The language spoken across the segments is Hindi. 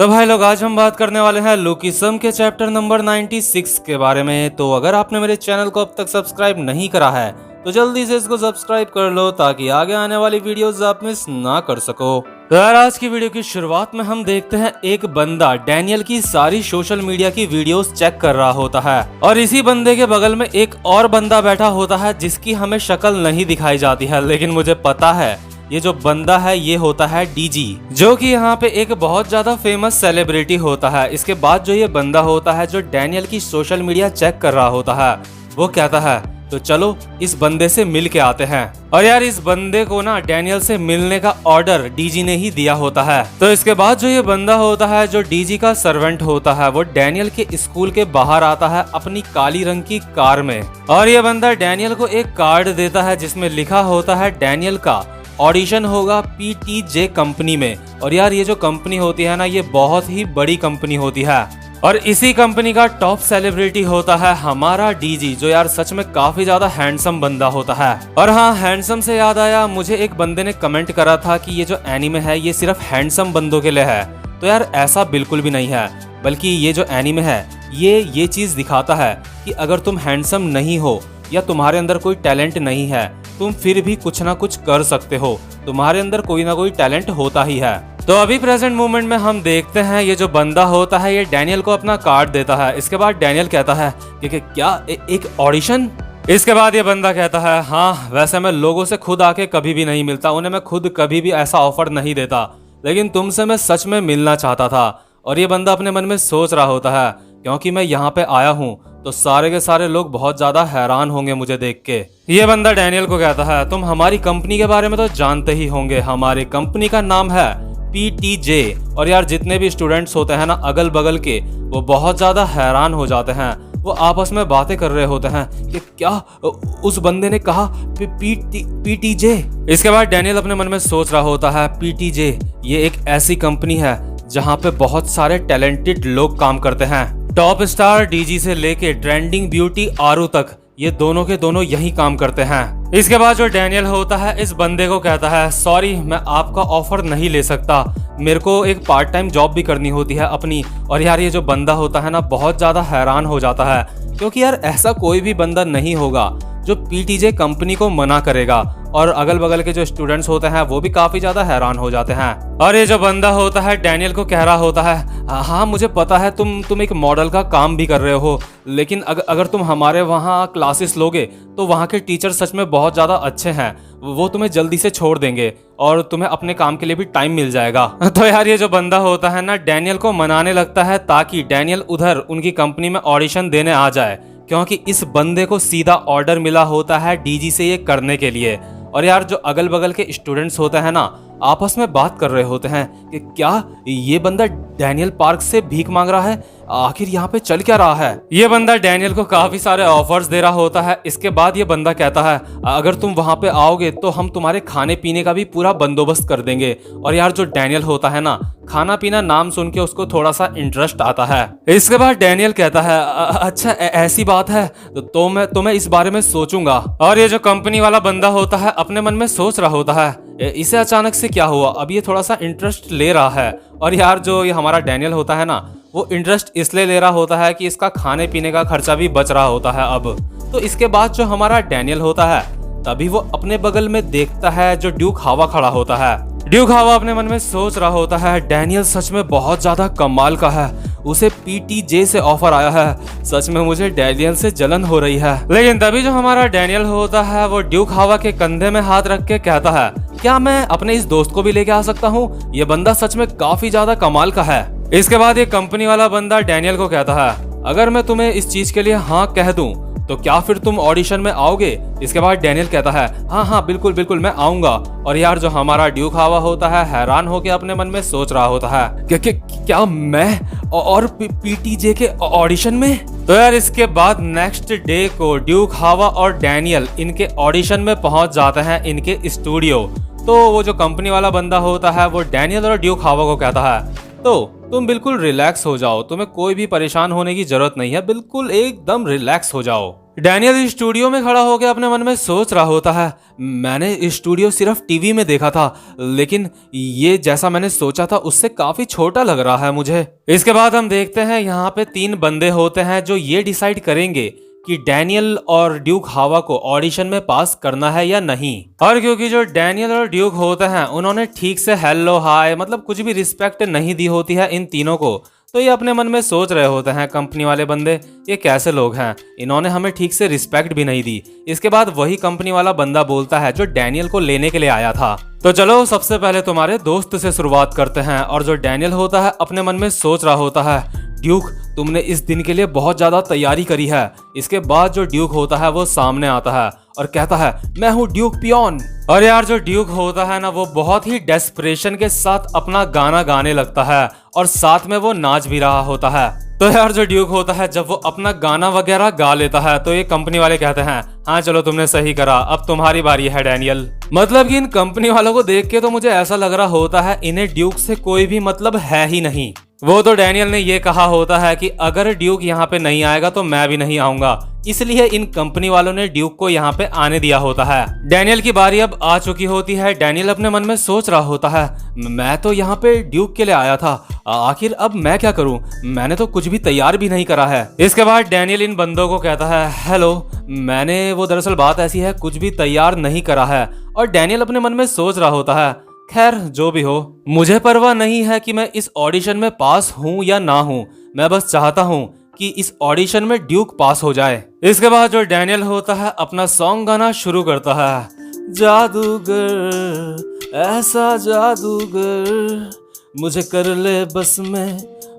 तो भाई लोग, आज हम बात करने वाले हैं लुकिसम के चैप्टर नंबर 96 के बारे में। तो अगर आपने मेरे चैनल को अब तक सब्सक्राइब नहीं करा है तो जल्दी से इसको सब्सक्राइब कर लो ताकि आगे आने वाली वीडियोस आप मिस ना कर सको। तो यार, आज की वीडियो की शुरुआत में हम देखते हैं एक बंदा डैनियल की सारी सोशल मीडिया की वीडियोस चेक कर रहा होता है और इसी बंदे के बगल में एक और बंदा बैठा होता है जिसकी हमें शक्ल नहीं दिखाई जाती है, लेकिन मुझे पता है ये जो बंदा है ये होता है डीजी, जो कि यहाँ पे एक बहुत ज्यादा फेमस सेलिब्रिटी होता है। इसके बाद जो ये बंदा होता है जो डैनियल की सोशल मीडिया चेक कर रहा होता है, वो कहता है तो चलो इस बंदे से मिल के आते हैं। और यार, इस बंदे को ना डैनियल से मिलने का ऑर्डर डीजी ने ही दिया होता है। तो इसके बाद जो ये बंदा होता है जो डीजी का सर्वेंट होता है, वो डैनियल के स्कूल के बाहर आता है अपनी काली रंग की कार में। और ये बंदा डैनियल को एक कार्ड देता है जिसमें लिखा होता है डैनियल का ऑडिशन होगा पीटीजे कंपनी में। और यार, ये जो कंपनी होती है ना, ये बहुत ही बड़ी कंपनी होती है और इसी कंपनी का टॉप सेलिब्रिटी होता है हमारा डीजी, जो यार सच में काफी ज्यादा हैंडसम बंदा होता है। और हाँ, हैंडसम से याद आया, मुझे एक बंदे ने कमेंट करा था कि ये जो एनीमे है ये सिर्फ हैंडसम बंदों के लिए है। तो यार, ऐसा बिल्कुल भी नहीं है, बल्कि ये जो एनीमे है ये चीज दिखाता है कि अगर तुम हैंडसम नहीं हो या तुम्हारे अंदर कोई टैलेंट नहीं है, तुम फिर भी कुछ ना कुछ कर सकते हो। तुम्हारे अंदर कोई ना कोई टैलेंट होता ही है। तो अभी प्रेजेंट मोमेंट में हम देखते हैं ये जो बंदा होता है ये डैनियल को अपना कार्ड देता है। इसके बाद डैनियल कहता है कि क्या एक ऑडिशन? इसके बाद ये बंदा कहता है हाँ, वैसे मैं लोगों से खुद आके कभी भी नहीं मिलता, उन्हें मैं खुद कभी भी ऐसा ऑफर नहीं देता, लेकिन तुमसे मैं सच में मिलना चाहता था। और ये बंदा अपने मन में सोच रहा होता है क्योंकि मैं यहाँ पे आया हूँ तो सारे के सारे लोग बहुत ज्यादा हैरान होंगे मुझे देख के। ये बंदा डैनियल को कहता है तुम हमारी कंपनी के बारे में तो जानते ही होंगे, हमारी कंपनी का नाम है पीटीजे। और यार, जितने भी स्टूडेंट्स होते हैं ना अगल बगल के, वो बहुत ज्यादा हैरान हो जाते हैं। वो आपस में बातें कर रहे होते हैं कि क्या उस बंदे ने कहा पीटीजे। इसके बाद डैनियल अपने मन में सोच रहा होता है पीटीजे ये एक ऐसी कंपनी है जहाँ पे बहुत सारे टैलेंटेड लोग काम करते हैं। टॉप स्टार डीजी से लेके ट्रेंडिंग ब्यूटी आरू तक, ये दोनों के दोनों यही काम करते हैं। इसके बाद जो डैनियल होता है इस बंदे को कहता है सॉरी, मैं आपका ऑफर नहीं ले सकता, मेरे को एक पार्ट टाइम जॉब भी करनी होती है अपनी। और यार, ये जो बंदा होता है ना बहुत ज्यादा हैरान हो जाता है क्योंकि यार ऐसा कोई भी बंदा नहीं होगा जो पीटीजे कंपनी को मना करेगा। और अगल बगल के जो स्टूडेंट्स होते हैं वो भी काफी ज्यादा हैरान हो जाते हैं। और ये जो बंदा होता है डैनियल को कह रहा होता है हाँ, मुझे पता है तुम एक मॉडल का काम भी कर रहे हो, लेकिन अगर तुम हमारे वहाँ क्लासेस लोगे तो वहाँ के टीचर सच में बहुत ज्यादा अच्छे हैं, वो तुम्हें जल्दी से छोड़ देंगे और तुम्हें अपने काम के लिए भी टाइम मिल जाएगा। तो यार, ये जो बंदा होता है ना डैनियल को मनाने लगता है ताकि डैनियल उधर उनकी कंपनी में ऑडिशन देने आ जाए, क्योंकि इस बंदे को सीधा ऑर्डर मिला होता है डीजी से ये करने के लिए। और यार, जो अगल बगल के स्टूडेंट्स होते हैं ना आपस में बात कर रहे होते हैं कि क्या ये बंदा डैनियल पार्क से भीख मांग रहा है, आखिर यहाँ पे चल क्या रहा है। ये बंदा डैनियल को काफी सारे ऑफर्स दे रहा होता है। इसके बाद ये बंदा कहता है अगर तुम वहां पे आओगे तो हम तुम्हारे खाने पीने का भी पूरा बंदोबस्त कर देंगे। और यार, जो डैनियल होता है ना, खाना पीना नाम सुन के उसको थोड़ा सा इंटरेस्ट आता है। इसके बाद डैनियल कहता है अच्छा ऐसी बात है तो मैं इस बारे में सोचूंगा। और ये जो कंपनी वाला बंदा होता है अपने मन में सोच रहा होता है इसे अचानक से क्या हुआ, अब ये थोड़ा सा इंटरेस्ट ले रहा है। और यार, जो ये हमारा डैनियल होता है ना, वो इंटरेस्ट इसलिए ले रहा होता है कि इसका खाने पीने का खर्चा भी बच रहा होता है अब। तो इसके बाद जो हमारा डैनियल होता है तभी वो अपने बगल में देखता है जो ड्यूक हावा खड़ा होता है। ड्यूक हावा अपने मन में सोच रहा होता है डैनियल सच में बहुत ज्यादा कमाल का है, उसे पीटीजे से ऑफर आया है, सच में मुझे डैनियल से जलन हो रही है। लेकिन तभी जो हमारा डैनियल होता है वो ड्यूक हावा के कंधे में हाथ रख के कहता है क्या मैं अपने इस दोस्त को भी लेके आ सकता हूँ, ये बंदा सच में काफी ज्यादा कमाल का है। इसके बाद ये कंपनी वाला बंदा डैनियल को कहता है अगर मैं तुम्हें इस चीज के लिए हाँ कह दूं तो क्या फिर तुम ऑडिशन में आओगे। इसके बाद डैनियल कहता है हाँ बिल्कुल बिल्कुल मैं आऊंगा। और यार, जो हमारा ड्यूक हावा होता है हैरान होके अपने मन में सोच रहा होता है क्या मैं और पीटीजे के ऑडिशन में। तो यार, इसके बाद नेक्स्ट डे को ड्यूक हावा और डैनियल इनके ऑडिशन में पहुंच जाते हैं इनके स्टूडियो। तो वो जो कंपनी वाला बंदा होता है वो डैनियल और ड्यूक हावा को कहता है तो तुम बिल्कुल रिलैक्स हो जाओ, तुम्हें कोई भी परेशान होने की जरूरत नहीं है, बिल्कुल एकदम रिलैक्स हो जाओ। डैनियल स्टूडियो में खड़ा होकर अपने मन में सोच रहा होता है, मैंने स्टूडियो सिर्फ टीवी में देखा था, लेकिन ये जैसा मैंने सोचा था उससे काफी छोटा लग रहा है मुझे। इसके बाद हम देखते हैं यहाँ पे 3 बंदे होते हैं जो ये डिसाइड करेंगे कि डैनियल और ड्यूक हावा को ऑडिशन में पास करना है या नहीं। और क्योंकि जो डैनियल और ड्यूक होते हैं उन्होंने ठीक से हेलो हाय मतलब कुछ भी रिस्पेक्ट नहीं दी होती है इन तीनों को, तो ये अपने मन में सोच रहे होते हैं कंपनी वाले बंदे, ये कैसे लोग हैं, इन्होंने हमें ठीक से रिस्पेक्ट भी नहीं दी। इसके बाद वही कंपनी वाला बंदा बोलता है जो डैनियल को लेने के लिए आया था, तो चलो सबसे पहले तुम्हारे दोस्त से शुरुआत करते हैं। और जो डैनियल होता है अपने मन में सोच रहा होता है, ड्यूक तुमने इस दिन के लिए बहुत ज्यादा तैयारी करी है। इसके बाद जो ड्यूक होता है वो सामने आता है और कहता है, मैं हूँ ड्यूक पियोन। और यार जो ड्यूक होता है ना वो बहुत ही डेस्परेशन के साथ अपना गाना गाने लगता है और साथ में वो नाच भी रहा होता है। तो यार जो ड्यूक होता है जब वो अपना गाना वगैरह गा लेता है तो ये कंपनी वाले कहते हैं, हाँ चलो तुमने सही करा, अब तुम्हारी बारी है डैनियल। मतलब कि इन कंपनी वालों को देख के तो मुझे ऐसा लग रहा होता है इन्हें ड्यूक से कोई भी मतलब है ही नहीं। वो तो डैनियल ने ये कहा होता है कि अगर ड्यूक यहाँ पे नहीं आएगा तो मैं भी नहीं आऊंगा, इसलिए इन कंपनी वालों ने ड्यूक को यहाँ पे आने दिया होता है। डैनियल की बारी अब आ चुकी होती है। डैनियल अपने मन में सोच रहा होता है, मैं तो यहाँ पे ड्यूक के लिए आया था, आखिर अब मैं क्या करूं, मैंने तो कुछ भी तैयार भी नहीं करा है। इसके बाद डैनियल इन बंदों को कहता है, हेलो, मैंने वो दरअसल बात ऐसी है कुछ भी तैयार नहीं करा है। और डैनियल अपने मन में सोच रहा होता है, खैर जो भी हो, मुझे परवाह नहीं है कि मैं इस ऑडिशन में पास हूं या ना हूं, मैं बस चाहता हूं कि इस ऑडिशन में ड्यूक पास हो जाए। इसके बाद जो डैनियल होता है अपना सॉन्ग गाना शुरू करता है, जादूगर ऐसा जादूगर मुझे कर ले बस में,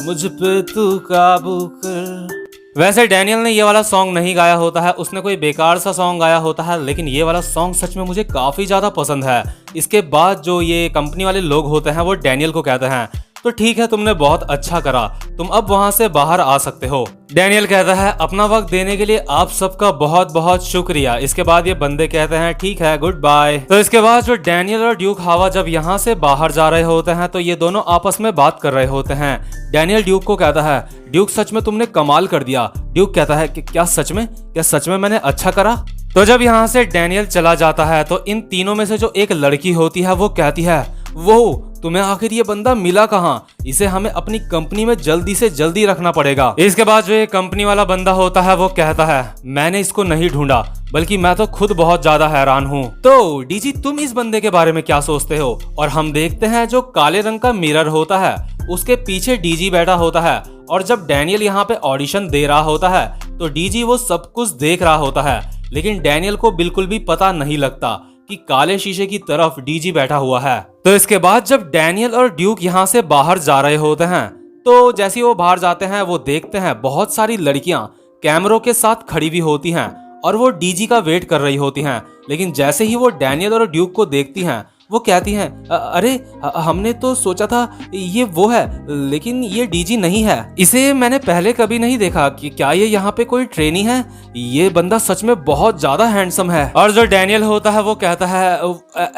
मुझ पे तू काबू कर। वैसे डैनियल ने ये वाला सॉन्ग नहीं गाया होता है, उसने कोई बेकार सा सॉन्ग गाया होता है, लेकिन ये वाला सॉन्ग सच में मुझे काफी ज्यादा पसंद है। इसके बाद जो ये कंपनी वाले लोग होते हैं वो डैनियल को कहते हैं, तो ठीक है तुमने बहुत अच्छा करा, तुम अब वहां से बाहर आ सकते हो। डैनियल कहता है, अपना वक्त देने के लिए आप सबका बहुत बहुत शुक्रिया। इसके बाद ये बंदे कहते हैं, ठीक है गुड बाय। तो इसके बाद जो डैनियल और ड्यूक हावा जब यहाँ से बाहर जा रहे होते हैं तो ये दोनों आपस में बात कर रहे होते हैं। डैनियल ड्यूक को कहता है, ड्यूक सच में तुमने कमाल कर दिया। ड्यूक कहता है कि क्या सच में मैंने अच्छा करा। तो जब यहाँ से डैनियल चला जाता है तो इन तीनों में से जो एक लड़की होती है वो कहती है, वो तुम्हें आखिर ये बंदा मिला कहाँ, इसे हमें अपनी कंपनी में जल्दी से जल्दी रखना पड़ेगा। इसके बाद जो ये कंपनी वाला बंदा होता है वो कहता है, मैंने इसको नहीं ढूंढा, बल्कि मैं तो खुद बहुत ज्यादा हैरान हूँ। तो डीजी तुम इस बंदे के बारे में क्या सोचते हो। और हम देखते हैं जो काले रंग का मिरर होता है उसके पीछे डीजी बैठा होता है, और जब डैनियल यहाँ पे ऑडिशन दे रहा होता है तो डीजी वो सब कुछ देख रहा होता है, लेकिन डैनियल को बिल्कुल भी पता नहीं लगता कि काले शीशे की तरफ डीजी बैठा हुआ है। तो इसके बाद जब डैनियल और ड्यूक यहाँ से बाहर जा रहे होते हैं तो जैसे वो बाहर जाते हैं वो देखते हैं बहुत सारी लड़कियां कैमरों के साथ खड़ी हुई होती हैं और वो डीजी का वेट कर रही होती हैं। लेकिन जैसे ही वो डैनियल और ड्यूक को देखती हैं वो कहती हैं, अरे हमने तो सोचा था ये वो है, लेकिन ये डीजी नहीं है, इसे मैंने पहले कभी नहीं देखा कि क्या ये यहाँ पे कोई ट्रेनी है, ये बंदा सच में बहुत ज्यादा हैंडसम है। और जो डैनियल होता है वो कहता है,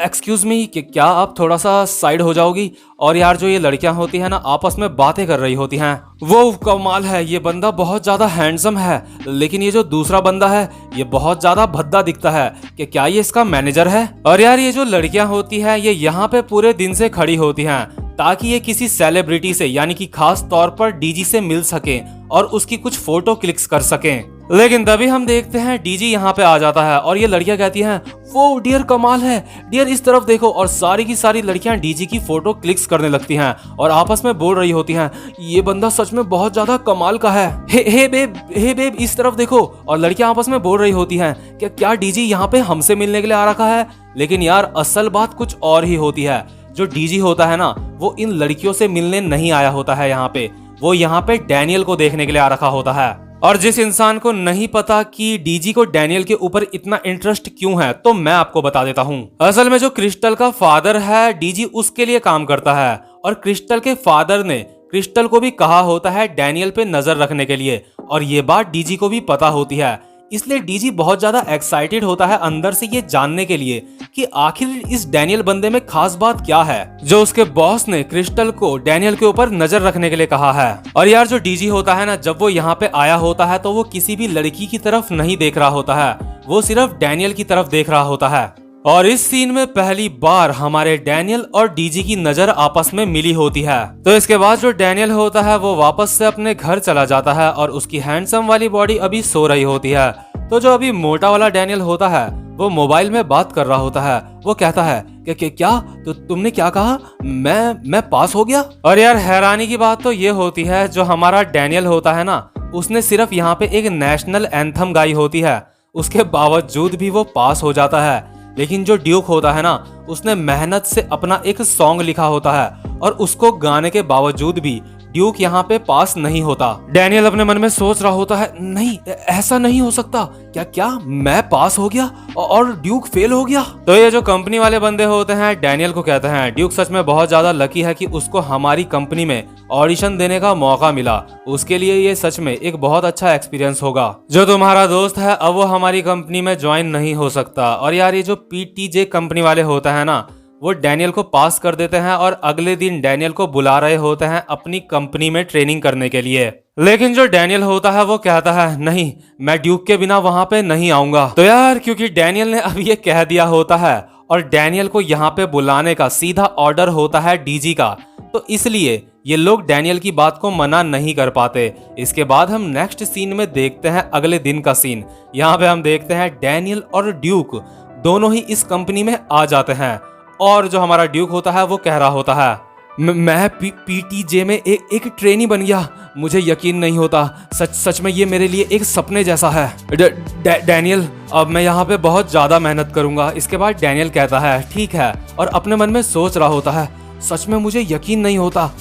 एक्सक्यूज मी, क्या आप थोड़ा सा साइड हो जाओगी। और यार जो ये लड़कियां होती है ना आपस में बातें कर रही होती हैं, वो कमाल है, ये बंदा बहुत ज्यादा हैंडसम है, लेकिन ये जो दूसरा बंदा है ये बहुत ज्यादा भद्दा दिखता है, कि क्या ये इसका मैनेजर है। और यार ये जो लड़कियां होती है ये यहाँ पे पूरे दिन से खड़ी होती हैं ताकि ये किसी सेलिब्रिटी से यानी कि खास तौर पर डीजी से मिल सके और उसकी कुछ फोटो क्लिक्स कर सकें। लेकिन तभी हम देखते हैं डीजी यहाँ पे आ जाता है और ये लड़कियां कहती हैं, वो डियर कमाल है, डियर इस तरफ देखो। और सारी की सारी लड़कियां डीजी की फोटो क्लिक्स करने लगती हैं और आपस में बोल रही होती हैं, ये बंदा सच में बहुत ज्यादा कमाल का है, हे बेब इस तरफ देखो। और लड़कियां आपस में बोल रही होती हैं कि क्या डीजी यहाँ पे हमसे मिलने के लिए आ रखा है। लेकिन यार असल बात कुछ और ही होती है। जो डीजी होता है ना वो इन लड़कियों से मिलने नहीं आया होता है यहाँ पे, वो यहाँ पे डैनियल को देखने के लिए आ रखा होता है। और जिस इंसान को नहीं पता कि डीजी को डैनियल के ऊपर इतना इंटरेस्ट क्यों है, तो मैं आपको बता देता हूँ। असल में जो क्रिस्टल का फादर है डीजी उसके लिए काम करता है और क्रिस्टल के फादर ने क्रिस्टल को भी कहा होता है डैनियल पे नजर रखने के लिए, और ये बात डीजी को भी पता होती है। इसलिए डीजी बहुत ज्यादा एक्साइटेड होता है अंदर से ये जानने के लिए कि आखिर इस डैनियल बंदे में खास बात क्या है जो उसके बॉस ने क्रिस्टल को डैनियल के ऊपर नजर रखने के लिए कहा है। और यार जो डीजी होता है ना, जब वो यहाँ पे आया होता है तो वो किसी भी लड़की की तरफ नहीं देख रहा होता है, वो सिर्फ डैनियल की तरफ देख रहा होता है। और इस सीन में पहली बार हमारे डैनियल और डीजी की नजर आपस में मिली होती है। तो इसके बाद जो डैनियल होता है वो वापस से अपने घर चला जाता है और उसकी हैंडसम वाली बॉडी अभी सो रही होती है। तो जो अभी मोटा वाला डैनियल होता है वो मोबाइल में बात कर रहा होता है। वो कहता है कि क्या तो तुमने क्या कहा, मैं पास हो गया। और यार हैरानी की बात तो ये होती है जो हमारा डैनियल होता है ना, उसने सिर्फ यहाँ पे एक नेशनल एंथम गाई होती है, उसके बावजूद भी वो पास हो जाता है। लेकिन जो ड्यूक होता है ना, उसने मेहनत से अपना एक सॉन्ग लिखा होता है और उसको गाने के बावजूद भी ड्यूक यहाँ पे पास नहीं होता। डैनियल अपने मन में सोच रहा होता है, नहीं ऐसा नहीं हो सकता, क्या मैं पास हो गया और ड्यूक फेल हो गया। तो ये जो कंपनी वाले बंदे होते हैं डैनियल को कहते हैं ड्यूक सच में बहुत ज्यादा लकी है कि उसको हमारी कंपनी में ऑडिशन देने का मौका मिला, उसके लिए ये सच में एक बहुत अच्छा एक्सपीरियंस होगा। जो तुम्हारा दोस्त है अब वो हमारी कंपनी में ज्वाइन नहीं हो सकता। और यार ये जो पीटीजे कंपनी वाले होता है ना, वो डैनियल को पास कर देते हैं और अगले दिन डैनियल को बुला रहे होते हैं अपनी कंपनी में ट्रेनिंग करने के लिए। लेकिन जो डैनियल होता है वो कहता है नहीं, मैं ड्यूक के बिना वहां पे नहीं आऊंगा। तो यार क्योंकि डैनियल ने अब ये कह दिया होता है और डैनियल को यहाँ पे बुलाने का सीधा ऑर्डर होता है डीजी का, तो इसलिए ये लोग डैनियल की बात को मना नहीं कर पाते। इसके बाद हम नेक्स्ट सीन में देखते हैं अगले दिन का सीन। यहाँ पे हम देखते हैं डैनियल और ड्यूक दोनों ही इस कंपनी में आ जाते हैं और जो हमारा ड्यूक होता है वो कह रहा होता है मैं पीटीजे में एक ट्रेनी बन गया, मुझे यकीन नहीं होता, सच में ये मेरे लिए एक सपने जैसा है। डैनियल अब मैं यहाँ पे बहुत ज्यादा मेहनत करूंगा। इसके बाद डैनियल कहता है ठीक है और अपने मन में सोच रहा होता है सच में मुझे यकीन नहीं होता,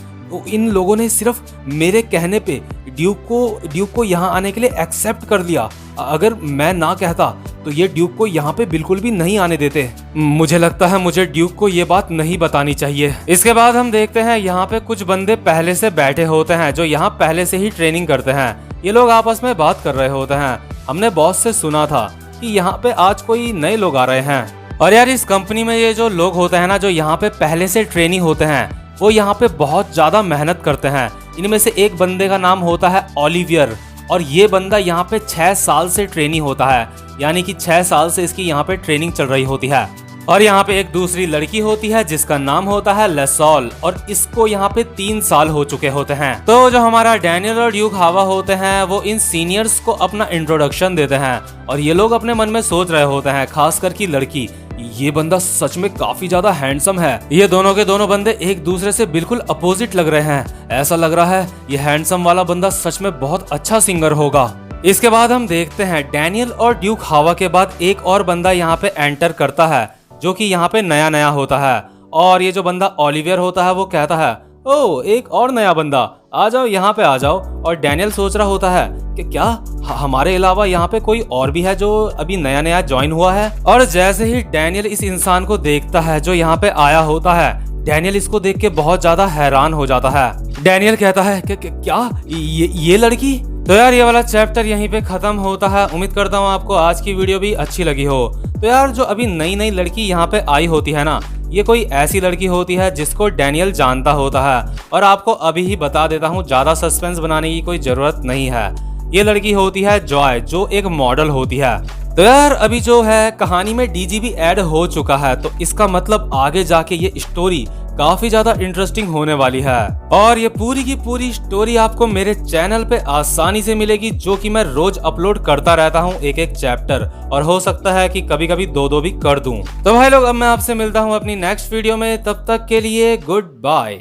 इन लोगों ने सिर्फ मेरे कहने पे ड्यूक को यहाँ आने के लिए एक्सेप्ट कर लिया। अगर मैं ना कहता तो ये ड्यूक को यहाँ पे बिल्कुल भी नहीं आने देते। मुझे लगता है मुझे ड्यूक को ये बात नहीं बतानी चाहिए। इसके बाद हम देखते हैं यहाँ पे कुछ बंदे पहले से बैठे होते हैं जो यहाँ पहले से ही ट्रेनिंग करते हैं। ये लोग आपस में बात कर रहे होते हैं। हमने बॉस से सुना था कि यहाँ पे आज कोई नए लोग आ रहे हैं। और यार इस कंपनी में ये जो लोग होते हैं ना, जो यहाँ पे पहले से ट्रेनिंग होते हैं, वो यहाँ पे बहुत ज्यादा मेहनत करते हैं। इनमें से एक बंदे का नाम होता है ओलिवियर और ये बंदा यहाँ पे 6 साल से ट्रेनिंग होता है, यानी कि 6 साल से इसकी यहाँ पे ट्रेनिंग चल रही होती है। और यहाँ पे एक दूसरी लड़की होती है जिसका नाम होता है लेसॉल और इसको यहाँ पे 3 साल हो चुके होते हैं। तो जो हमारा डैनियल और ड्यूक हावा होते हैं वो इन सीनियर्स को अपना इंट्रोडक्शन देते हैं और ये लोग अपने मन में सोच रहे होते हैं, खासकर की लड़की, ये बंदा सच में काफी ज्यादा हैंडसम है। ये दोनों के दोनों बंदे एक दूसरे से बिल्कुल अपोजिट लग रहे हैं। ऐसा लग रहा है ये हैंडसम वाला बंदा सच में बहुत अच्छा सिंगर होगा। इसके बाद हम देखते हैं डैनियल और ड्यूक हावा के बाद एक और बंदा यहाँ पे एंटर करता है जो कि यहाँ पे नया नया होता है। और ये जो बंदा ओलिवियर होता है वो कहता है ओ एक और नया बंदा, आ जाओ यहाँ पे आ जाओ। और डैनियल सोच रहा होता है कि क्या हमारे अलावा यहाँ पे कोई और भी है जो अभी नया नया ज्वाइन हुआ है। और जैसे ही डैनियल इस इंसान को देखता है जो यहाँ पे आया होता है, डैनियल इसको देख के बहुत ज्यादा हैरान हो जाता है। डैनियल कहता है कि क्या ये लड़की। तो यार ये वाला चैप्टर यहीं पे खत्म होता है। उम्मीद करता हूँ आपको आज की वीडियो भी अच्छी लगी हो। तो यार जो अभी नई नई लड़की यहाँ पे आई होती है ना, ये कोई ऐसी लड़की होती है जिसको डैनियल जानता होता है। और आपको अभी ही बता देता हूँ, ज्यादा सस्पेंस बनाने की कोई जरूरत नहीं है। ये लड़की होती है जॉय जो एक मॉडल होती है। तो यार अभी जो है कहानी में डीजी भी ऐड हो चुका है, तो इसका मतलब आगे जाके ये स्टोरी काफी ज्यादा इंटरेस्टिंग होने वाली है। और ये पूरी की पूरी स्टोरी आपको मेरे चैनल पे आसानी से मिलेगी, जो कि मैं रोज अपलोड करता रहता हूँ एक एक चैप्टर, और हो सकता है कि कभी कभी 2-2 भी कर दूं। तो भाई लोग अब मैं आपसे मिलता हूँ अपनी नेक्स्ट वीडियो में, तब तक के लिए गुड बाय।